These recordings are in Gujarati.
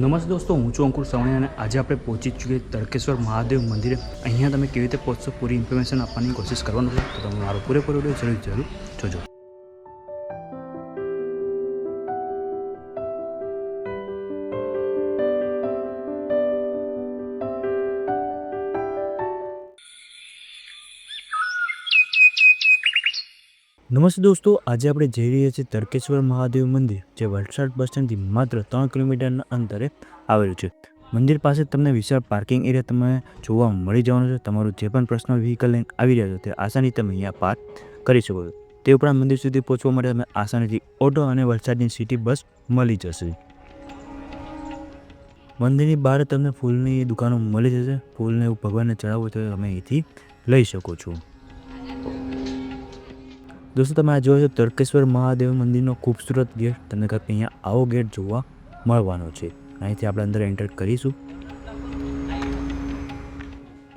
નમસ્તે દોસ્તો, હું છું અંકુર સવણી અને આજે આપણે પહોંચી ચૂકીએ તડકેશ્વર મહાદેવ મંદિરે. અહીંયા તમે કેવી રીતે પહોંચશો પૂરી ઇન્ફોર્મેશન આપવાની કોશિશ કરવાનું છે, તો તમે મારો પૂરેપૂરો વિડીયો જરૂર જોજો. નમસ્તે દોસ્તો, આજે આપણે જઈ રહ્યા છીએ તડકેશ્વર મહાદેવ મંદિર, જે વલસાડ બસ સ્ટેન્ડથી માત્ર 3 કિલોમીટરના અંતરે આવેલું છે. મંદિર પાસે તમને વિશાળ પાર્કિંગ એરિયા તમે જોવા મળી જવાનો છે. તમારું જે પણ પર્સનલ વ્હીકલ લઈને આવી રહ્યા છો તે આસાની તમે અહીંયા પાર્ક કરી શકો છો. તે ઉપરાંત મંદિર સુધી પહોંચવા માટે તમે આસાનીથી ઓટો અને વલસાડની સિટી બસ મળી જશે. મંદિરની બહાર તમને ફૂલની દુકાનો મળી જશે. ફૂલને એવું ભગવાનને ચડાવવું તો તમે અહીંથી લઈ શકો છો. દોસ્તો, તમે આ જોયો છો તડકેશ્વર મહાદેવ મંદિરનો ખૂબસૂરત ગેટ. તમને કંઈક અહીંયા આવો ગેટ જોવા મળવાનો છે. અહીંથી આપણે અંદર એન્ટર કરીશું.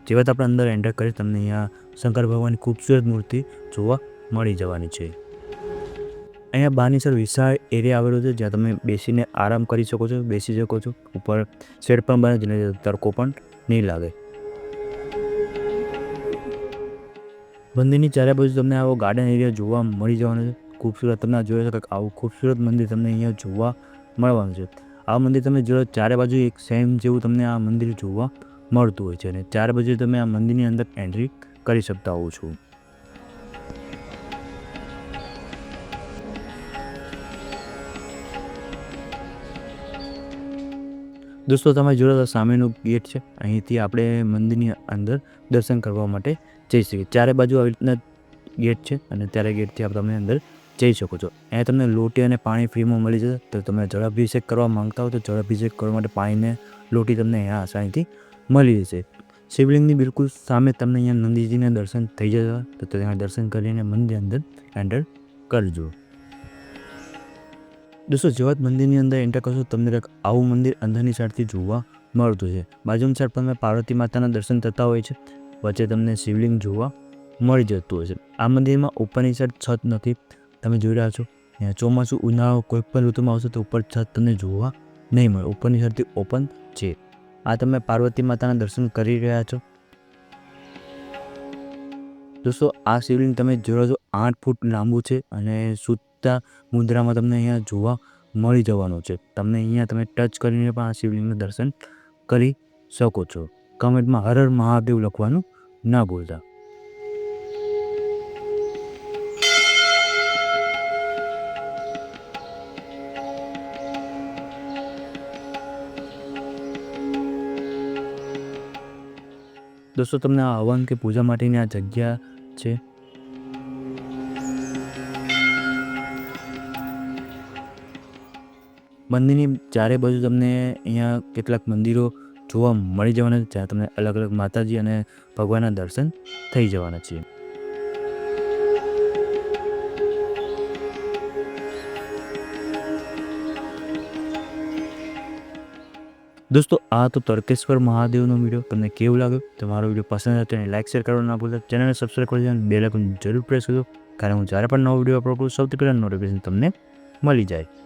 જેવા આપણે અંદર એન્ટર કરીએ તમને અહીંયા શંકર ભગવાનની ખૂબસૂરત મૂર્તિ જોવા મળી જવાની છે. અહીંયા બહારની સર વિશાળ એરિયા આવેલો છે, જ્યાં તમે બેસીને આરામ કરી શકો છો, બેસી શકો છો. ઉપર શેડ પણ બને, જેને તડકો પણ નહીં લાગે. મંદિરની ચારે બાજુ તમને આવો ગાર્ડન એરિયા જોવા મળી જવાનો છે. ખૂબસૂરત તમને જોઈ શકો આવું ખૂબસૂરત મંદિર તમને અહીંયા જોવા મળવાનું છે. આ મંદિર તમે જો ચારે બાજુ એક સેમ જેવું તમને આ મંદિર જોવા મળતું હોય છે, અને ચારે બાજુ તમે આ મંદિરની અંદર એન્ટ્રી કરી શકતા હોવ છો. દોસ્તો, તમે જોયો તો સામેનું ગેટ છે. અહીંથી આપણે મંદિરની અંદર દર્શન કરવા માટે જઈ શકીએ. ચારે બાજુ આવી રીતના ગેટ છે, અને ત્યારે ગેટથી તમે અંદર જઈ શકો છો. અહીંયા તમને લોટી અને પાણી ફ્રીમાં મળી જશે. તો તમે જળાભિષેક કરવા માંગતા હો તો જળાભિષેક કરવા માટે પાણીને લોટી તમને અહીંયા આસાનીથી મળી જશે. શિવલિંગની બિલકુલ સામે તમને અહીંયા નંદીજીને દર્શન થઈ જશે. તો ત્યાં દર્શન કરીને મંદિર અંદર એન્ટર કરજો. દોસ્તો, જેવા મંદિરની અંદર એન્ટર કરશો તમને કંઈક આવું મંદિર અંદરની સાઈડથી જોવા મળતું છે. બાજુની સાઈડ પર તમે પાર્વતી માતાના દર્શન થતા હોય છે. વચ્ચે તમને શિવલિંગ જોવા મળી જતું હોય છે. આ મંદિરમાં ઉપરની સાઈડ છત નથી, તમે જોઈ રહ્યા છો. ચોમાસું, ઉનાળો, કોઈ પણ ઋતુમાં આવશે તો ઉપર છત તમને જોવા નહીં મળે. ઉપરની સાઈડથી ઓપન છે. આ તમે પાર્વતી માતાના દર્શન કરી રહ્યા છો. દોસ્તો, આ શિવલિંગ તમે જોયો છો 8 ફૂટ લાંબુ છે, અને સુતા મુદ્રામાં તમને અહીંયા જોવા મળી જવાનું છે. તમને અહીંયા તમે ટચ કરીને પણ આ શિવલિંગનું દર્શન કરી શકો છો. કમેન્ટમાં હર હર મહાદેવ લખવાનું ના ભૂલતા. દોસ્તો, તમને આ હવન કે પૂજા માટેની આ જગ્યા છે. મંદિરની ચારે બાજુ તમને અહીંયા કેટલાક મંદિરો જોવા મળી જવાના છે, જ્યાં તમને અલગ અલગ માતાજી અને ભગવાનના દર્શન થઈ જવાના છે. દોસ્તો, આ તો તડકેશ્વર મહાદેવનો વિડીયો. તમને કેવું લાગ્યું? તમારો વિડીયો પસંદ હતો એને લાઈક શેર કરવાનું ના ભૂલતા. ચેનલને સબસ્ક્રાઈબ કરી દેવાનું, બેલ આઇકન જરૂર પ્રેસ કરજો, કારણ હું જ્યારે પણ નવો વિડીયો અપલોડ કરું સૌથી પહેલાં નોટિફિકેશન તમને મળી જાય.